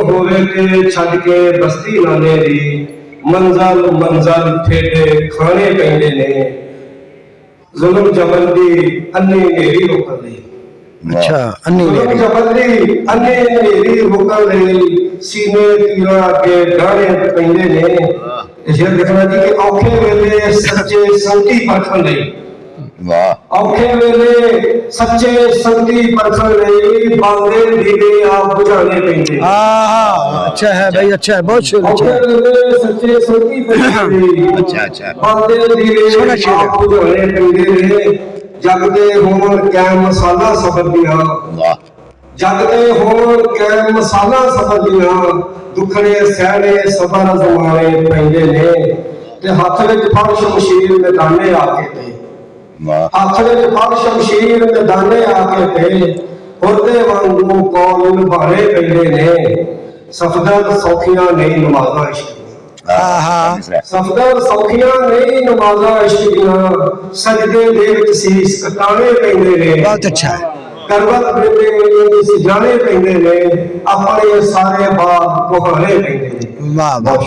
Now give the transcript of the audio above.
होवे ते छड़ के बस्ती नाने दी मंजल मंजल ठेडे खाने पैंदे ने जुल्म जबरदी अन्नी नेरी रोकन लई। अच्छा अन्नी जुल्म नेरी जबरदी अन्नी नेरी रोकन लई सीने तीरा के डाणे पैंदे ने। इसे देखना जी कि औखे वेले सच्चे संगती परखण लई औखे वेले सच्चे संगती परखण लई बांदे दीवे आप बुझाने पैंदे। अच्छा है भाई, अच्छा है, बहुत शुरू औखे वेले सच्चे संगती परखण लई अच्छा बांदे दीवे आप बुझाने पैंदे ने। जगदे होण कैम मसाला सबर दियां जगदे होण कैम मसाला सबर दियां दुखड़े सहने सबर जमाने पैंदे ने। ते हत्थ विच फड़ शमशीर मैदाने आके ते हत्थ विच फड़ शमशीर मैदाने आके ते हुरदे वांगू कौल निभाने पैंदे ने। सफदर सौखियां नहीं नमाज़ां इश्क सफदर सौखियां नहीं नमाज़ां इश्क दियां सजदे दे विच सीस कटाने पैंदे ने। बहुत अच्छा है। करबत बेटे सजाने पैंदे ने अपने सारे बाप कुहाने पैंदे ने। वाह वाह।